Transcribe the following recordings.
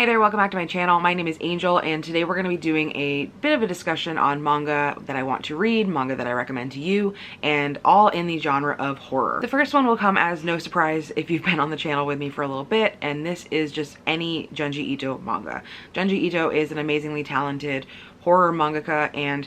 Hey there, welcome back to my channel. My name is Angel, and today we're going to be doing a bit of a discussion on manga that I want to read, manga that I recommend to you, and all in the genre of horror. The first one will come as no surprise if you've been on the channel with me for a little bit, and this is just any Junji Ito manga. Junji Ito is an amazingly talented horror mangaka, and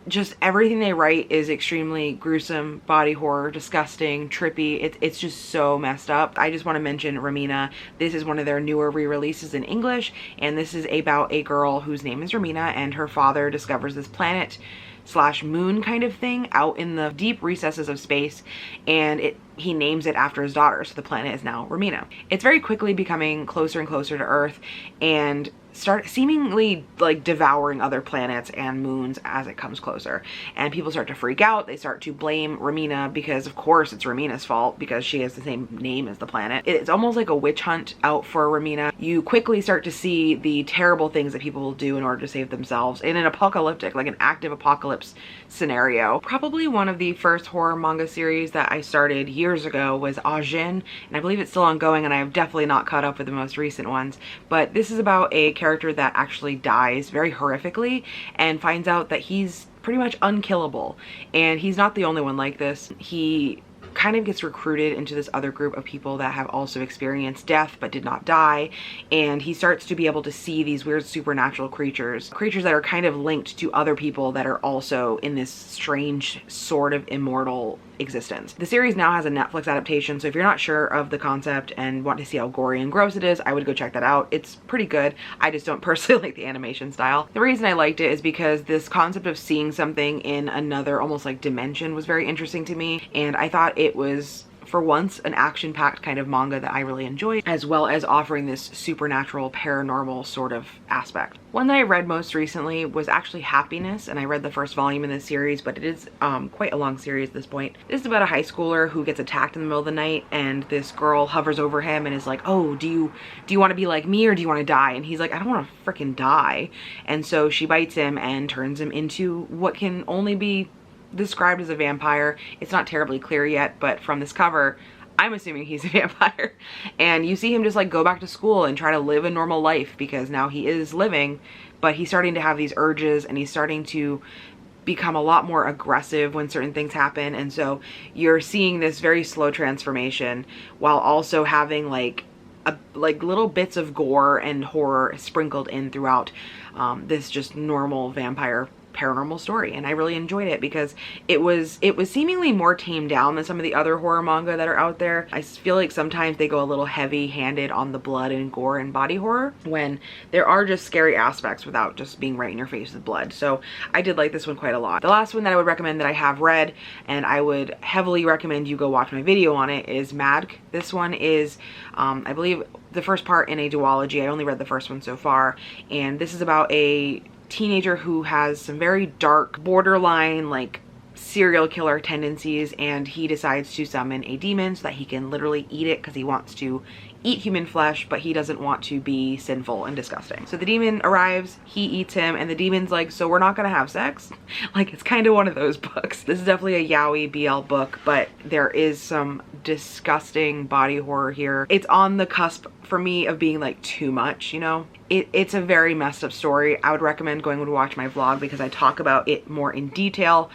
just everything they write is extremely gruesome, body horror, disgusting, trippy. It's just so messed up. I just want to mention Romina. This is one of their newer re-releases in English, and this is about a girl whose name is Romina, and her father discovers this planet slash moon kind of thing out in the deep recesses of space, and he names it after his daughter, so the planet is now Romina. It's very quickly becoming closer and closer to Earth, and start seemingly like devouring other planets and moons as it comes closer. And people start to freak out. They start to blame Romina because of course it's Romina's fault because she has the same name as the planet. It's almost like a witch hunt out for Romina. You quickly start to see the terrible things that people will do in order to save themselves in an apocalyptic, like an active apocalypse scenario. Probably one of the first horror manga series that I started years ago was Ajin, and I believe it's still ongoing, and I have definitely not caught up with the most recent ones. But this is about a character that actually dies very horrifically and finds out that he's pretty much unkillable, and he's not the only one like this. He kind of gets recruited into this other group of people that have also experienced death but did not die, and he starts to be able to see these weird supernatural creatures that are kind of linked to other people that are also in this strange sort of immortal existence. The series now has a Netflix adaptation, so if you're not sure of the concept and want to see how gory and gross it is, I would go check that out. It's pretty good. I just don't personally like the animation style. The reason I liked it is because this concept of seeing something in another almost like dimension was very interesting to me, and I thought it was for once an action-packed kind of manga that I really enjoyed, as well as offering this supernatural paranormal sort of aspect. One that I read most recently was actually Happiness, and I read the first volume in this series, but it is quite a long series at this point. This is about a high schooler who gets attacked in the middle of the night, and this girl hovers over him and is like, oh, do you want to be like me or do you want to die? And he's like, I don't want to freaking die. And so she bites him and turns him into what can only be described as a vampire. It's not terribly clear yet, but from this cover I'm assuming he's a vampire. And you see him just like go back to school and try to live a normal life because now he is living, but he's starting to have these urges and he's starting to become a lot more aggressive when certain things happen. And so you're seeing this very slow transformation while also having like little bits of gore and horror sprinkled in throughout this just normal vampire paranormal story. And I really enjoyed it because it was seemingly more tamed down than some of the other horror manga that are out there. I feel like sometimes they go a little heavy-handed on the blood and gore and body horror when there are just scary aspects without just being right in your face with blood. So I did like this one quite a lot. The last one that I would recommend that I have read, and I would heavily recommend you go watch my video on it, is Mad. This one is I believe the first part in a duology. I only read the first one so far, and this is about a teenager who has some very dark, borderline like serial killer tendencies, and he decides to summon a demon so that he can literally eat it because he wants to eat human flesh, but he doesn't want to be sinful and disgusting. So the demon arrives, he eats him, and the demon's like, so we're not gonna have sex? Like, it's kind of one of those books. This is definitely a yaoi BL book, but there is some disgusting body horror here. It's on the cusp for me of being like too much, you know? It's a very messed up story. I would recommend going to watch my vlog because I talk about it more in detail,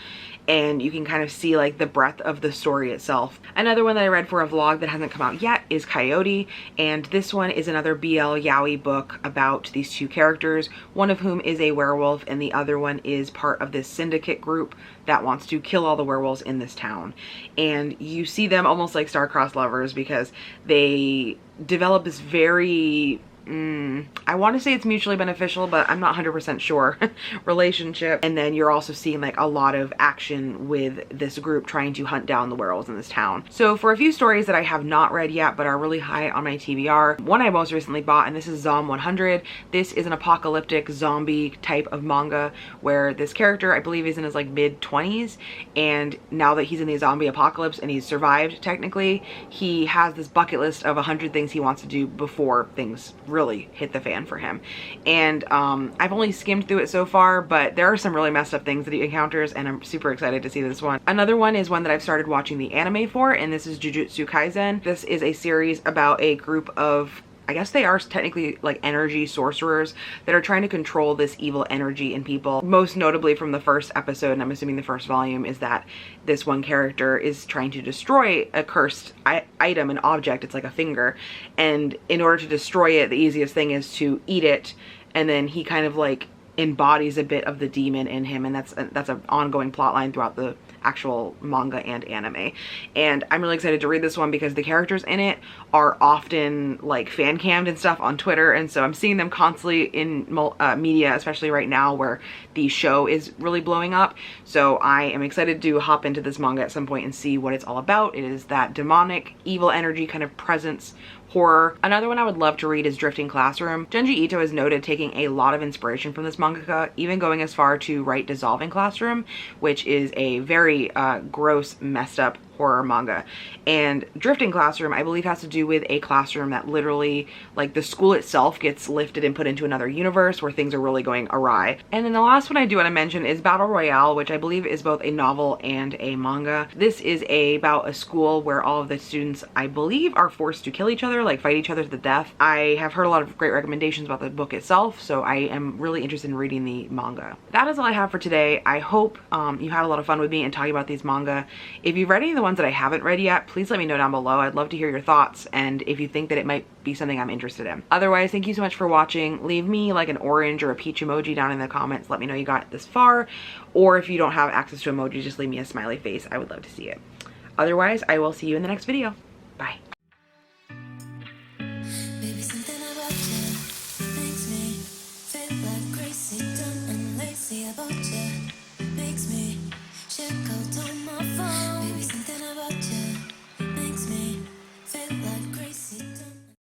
and you can kind of see like the breadth of the story itself. Another one that I read for a vlog that hasn't come out yet is Coyote, and this one is another BL yaoi book about these two characters, one of whom is a werewolf and the other one is part of this syndicate group that wants to kill all the werewolves in this town. And you see them almost like star-crossed lovers because they develop this very I want to say it's mutually beneficial, but I'm not 100% sure, relationship. And then you're also seeing like a lot of action with this group trying to hunt down the werewolves in this town. So for a few stories that I have not read yet but are really high on my TBR, one I most recently bought, and this is Zom 100. This is an apocalyptic zombie type of manga where this character, I believe, is in his like mid-20s, and now that he's in the zombie apocalypse and he's survived technically, he has this bucket list of 100 things he wants to do before things really hit the fan for him. And I've only skimmed through it so far, but there are some really messed up things that he encounters, and I'm super excited to see this one. Another one is one that I've started watching the anime for, and this is Jujutsu Kaisen. This is a series about a group of, I guess they are technically like energy sorcerers that are trying to control this evil energy in people. Most notably from the first episode, and I'm assuming the first volume, is that this one character is trying to destroy a cursed item, an object. It's like a finger, and in order to destroy it, the easiest thing is to eat it, and then he kind of like embodies a bit of the demon in him, and that's an ongoing plot line throughout the actual manga and anime. And I'm really excited to read this one because the characters in it are often like fan cammed and stuff on Twitter, and so I'm seeing them constantly in media, especially right now where the show is really blowing up. So I am excited to hop into this manga at some point and see what it's all about. It is that demonic evil energy kind of presence horror. Another one I would love to read is Drifting Classroom. Junji Ito is noted taking a lot of inspiration from this mangaka, even going as far to write Dissolving Classroom, which is a very gross, messed up horror manga. And Drifting Classroom, I believe, has to do with a classroom that literally, like, the school itself gets lifted and put into another universe where things are really going awry. And then the last one I do want to mention is Battle Royale, which I believe is both a novel and a manga. This is about a school where all of the students, I believe, are forced to kill each other, like fight each other to the death. I have heard a lot of great recommendations about the book itself, so I am really interested in reading the manga. That is all I have for today. I hope you had a lot of fun with me and talking about these manga. If you've read any of the ones that I haven't read yet, please let me know down below. I'd love to hear your thoughts and if you think that it might be something I'm interested in. Otherwise, thank you so much for watching. Leave me like an orange or a peach emoji down in the comments. Let me know you got it this far. Or if you don't have access to emojis, just leave me a smiley face. I would love to see it. Otherwise, I will see you in the next video. Bye. Baby, something about you makes me feel like crazy, dumb and lazy about you. Makes me check out on my phone. Baby, something about you makes me feel like crazy, dumb.